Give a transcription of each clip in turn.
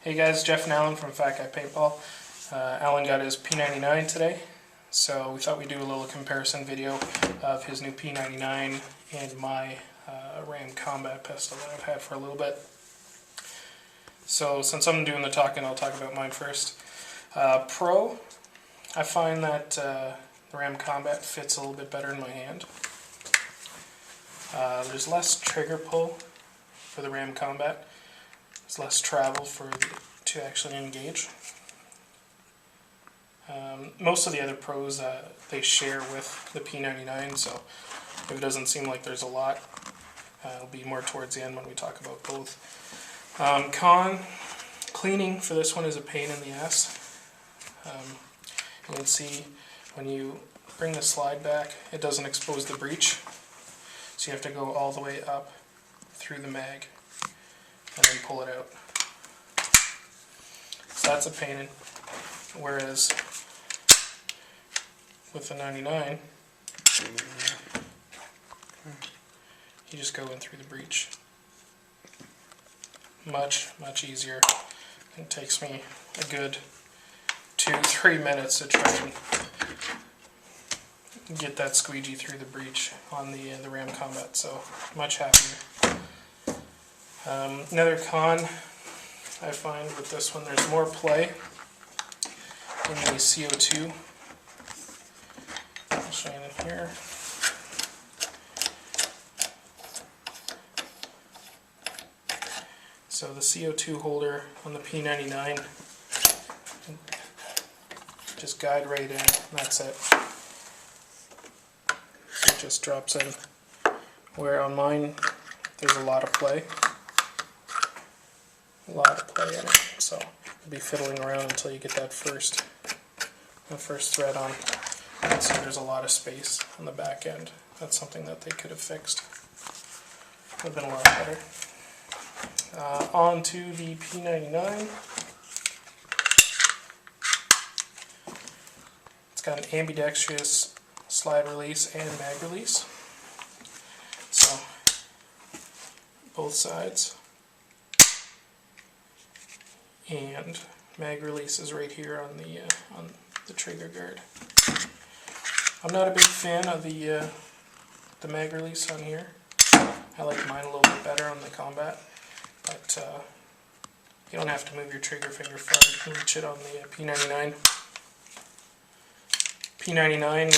Hey guys, Jeff and Alan from Fat Guy Paintball. Alan got his P99 today, so we thought we'd do a little comparison video of his new P99 and my Ram Combat pistol that I've had for a little bit. So since I'm doing the talking, I'll talk about mine first. Pro, I find that the Ram Combat fits a little bit better in my hand. There's less trigger pull for the Ram Combat. There's less travel to actually engage. Most of the other pros they share with the P99, so if it doesn't seem like there's a lot, it'll be more towards the end when we talk about both. Con, cleaning for this one is a pain in the ass. You can see when you bring the slide back, it doesn't expose the breech, so you have to go all the way up through the mag and then pull it out. So that's a pain. Whereas with the 99, you just go in through the breech. Much easier. It takes me a good 2-3 minutes to try and get that squeegee through the breech on the Ram Combat, so much happier. Another con I find with this one, there's more play in the CO2. I'll show you in here. So the CO2 holder on the P99, just guide right in, and that's it. So it just drops in. Where on mine, there's a lot of play. A lot of play in it, so you'll be fiddling around until you get that first thread on. And so there's a lot of space on the back end. That's something that they could have fixed. Would have been a lot better. On to the P99. It's got an ambidextrous slide release and mag release. So both sides. And mag release is right here on the trigger guard. I'm not a big fan of the mag release on here. I like mine a little bit better on the Combat, but you don't have to move your trigger finger far to reach it on the P99. P99,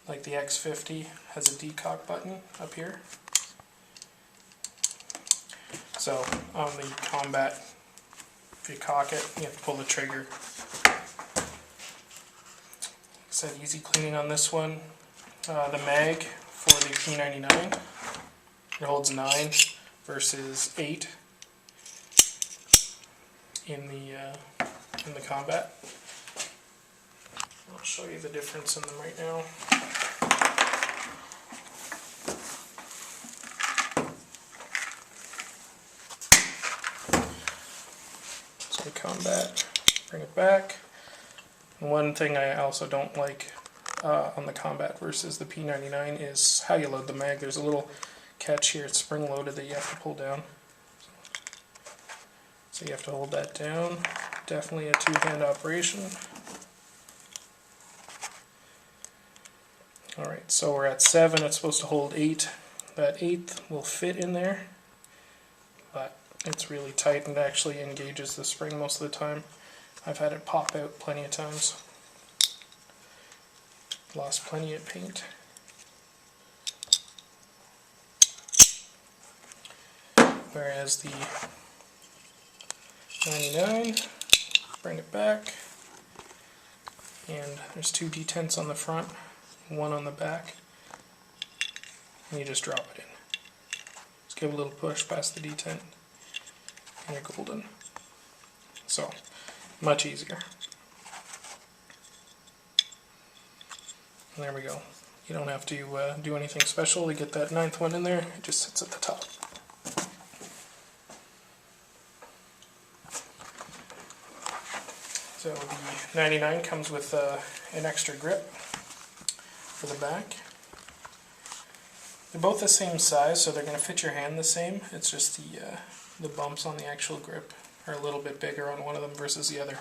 like the X50, has a decock button up here. So on the Combat, if you cock it, you have to pull the trigger. Like I said, easy cleaning on this one. The mag for the P99, it holds 9 versus 8 in the Combat. I'll show you the difference in them right now. So Combat, bring it back. And one thing I also don't like on the Combat versus the P99 is how you load the mag. There's a little catch here, it's spring loaded, that you have to pull down. So you have to hold that down. Definitely a two-hand operation. Alright, so we're at 7, it's supposed to hold 8. That 8th will fit in there, but it's really tight and actually engages the spring most of the time. I've had it pop out plenty of times. Lost plenty of paint. Whereas the 99, bring it back, and there's 2 detents on the front, 1 on the back, and you just drop it in. Just give a little push past the detent, and you're golden. So, much easier. And there we go. You don't have to do anything special to get that 9th one in there, it just sits at the top. So the 99 comes with an extra grip for the back. They're both the same size, so they're going to fit your hand the same. It's just the bumps on the actual grip are a little bit bigger on one of them versus the other.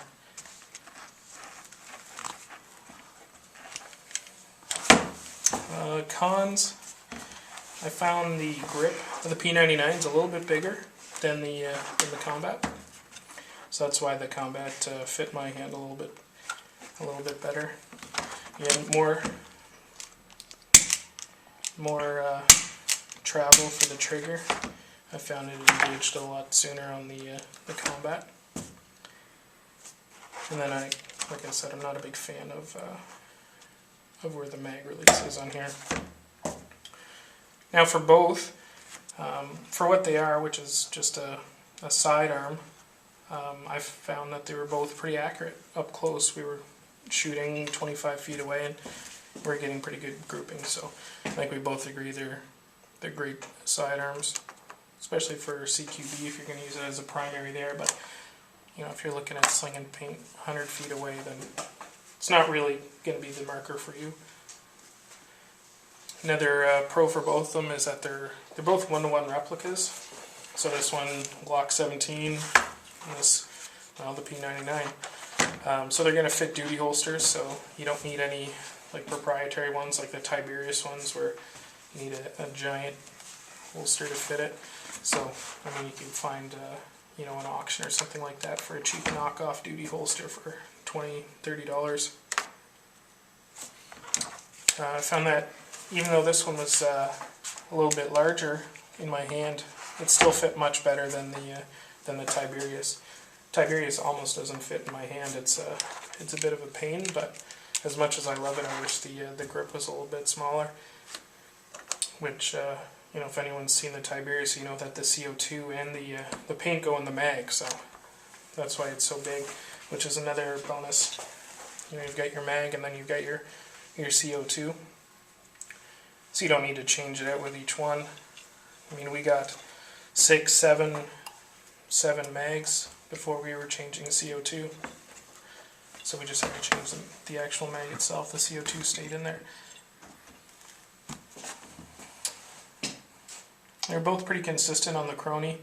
Cons, I found the grip of the P99 is a little bit bigger than the Combat, so that's why the Combat fit my hand a little bit better. Again, more travel for the trigger. I found it engaged a lot sooner on the Combat. And then like I said, I'm not a big fan of where the mag release is on here. Now for both, for what they are, which is just a sidearm, I found that they were both pretty accurate up close. We were shooting 25 feet away and we're getting pretty good grouping, so I think we both agree they're great sidearms, especially for CQB if you're going to use it as a primary there. But you know, if you're looking at slinging paint 100 feet away, then it's not really going to be the marker for you. Another pro for both of them is that they're both 1-to-1 replicas. So this one Glock 17, and this, well, the P99. So they're going to fit duty holsters, so you don't need any like proprietary ones like the Tiberius ones where you need a giant holster to fit it. So I mean, you can find you know, an auction or something like that for a cheap knockoff duty holster for $20–30. I found that even though this one was a little bit larger in my hand, it still fit much better than the Tiberius. Tiberius almost doesn't fit in my hand. It's a bit of a pain, but as much as I love it, I wish the grip was a little bit smaller. Which you know, if anyone's seen the Tiberius, you know that the CO2 and the paint go in the mag, so that's why it's so big, which is another bonus. You know, you've got your mag and then you've got your CO2, so you don't need to change it out with each one. I mean, we got 6, 7 mags before we were changing CO2, so we just had to change the actual mag itself. The CO2 stayed in there. They're both pretty consistent on the Crony,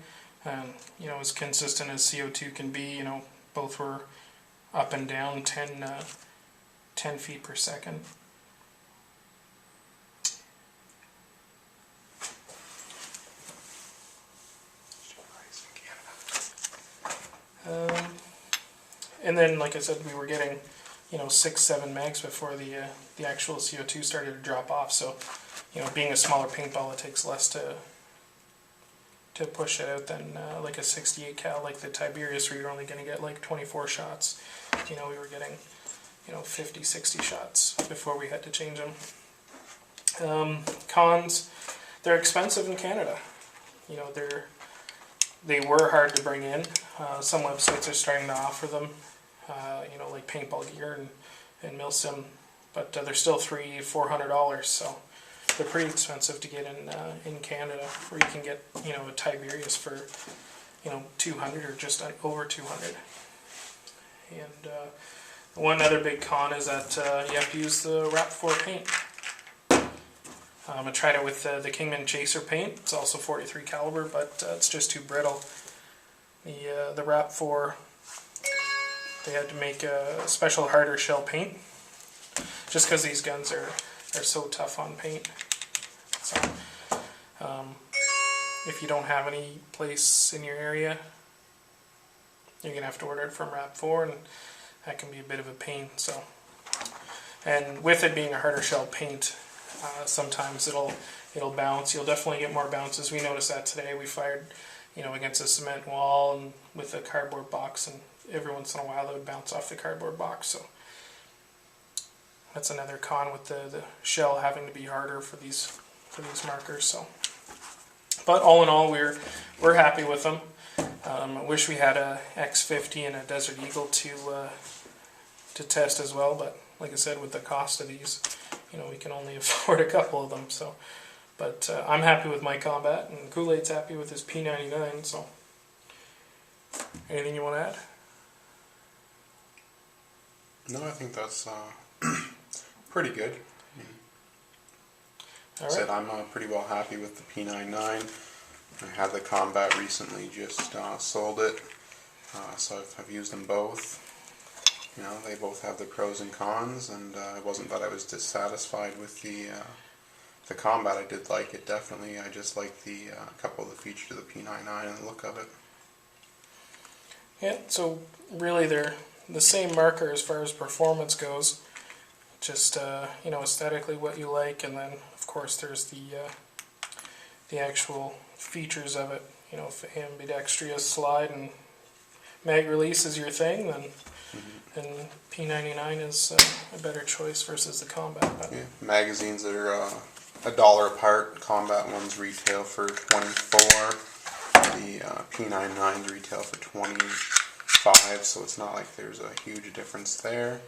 you know, as consistent as CO2 can be. You know, both were up and down 10 feet per second. And then, like I said, we were getting, you know, 6, 7 mags before the actual CO2 started to drop off. So, you know, being a smaller paintball, it takes less to push it out than like a 68 cal like the Tiberius, where you're only going to get like 24 shots. You know, we were getting, you know, 50, 60 shots before we had to change them. Cons, they're expensive in Canada. You know, they were hard to bring in. Some websites are starting to offer them, you know, like Paintball Gear and Milsim, but they're still $300–400, so they're pretty expensive to get in Canada, where you can get, you know, a Tiberius for, you know, $200 or just over $200. And one other big con is that you have to use the RAP4 paint. I tried it with the Kingman Chaser paint. It's also 43 caliber, but it's just too brittle. The RAP4, they had to make a special harder shell paint, just because these guns are so tough on paint. So if you don't have any place in your area, you're going to have to order it from RAP4, and that can be a bit of a pain. So, and with it being a harder shell paint, sometimes it'll bounce. You'll definitely get more bounces. We noticed that today. We fired, you know, against a cement wall and with a cardboard box, and every once in a while it would bounce off the cardboard box. So that's another con with the shell having to be harder for these markers. So, but all in all, we're happy with them. I wish we had a X50 and a Desert Eagle to test as well, but like I said, with the cost of these, you know, we can only afford a couple of them. So, but I'm happy with my Combat, and Kool-Aid's happy with his P99. So, anything you want to add? No, I think that's pretty good. All Said right. I'm pretty well happy with the P99. I had the Combat recently, just sold it, so I've used them both. You know, they both have their pros and cons, and it wasn't that I was dissatisfied with the Combat. I did like it, definitely. I just like the couple of the features of the P99 and the look of it. Yeah, so really they're the same marker as far as performance goes. Just you know, aesthetically what you like, and then of course there's the actual features of it. You know, if ambidextrous slide and mag release is your thing, then P99 is a better choice versus the Combat. Yeah, magazines that are $1 apart. Combat ones retail for $24. The P99s retail for $25. So it's not like there's a huge difference there.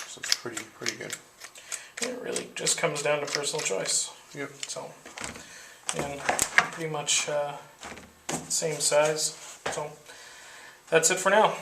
So it's pretty good. Yeah, it really just comes down to personal choice. Yep. So, and pretty much same size. So that's it for now.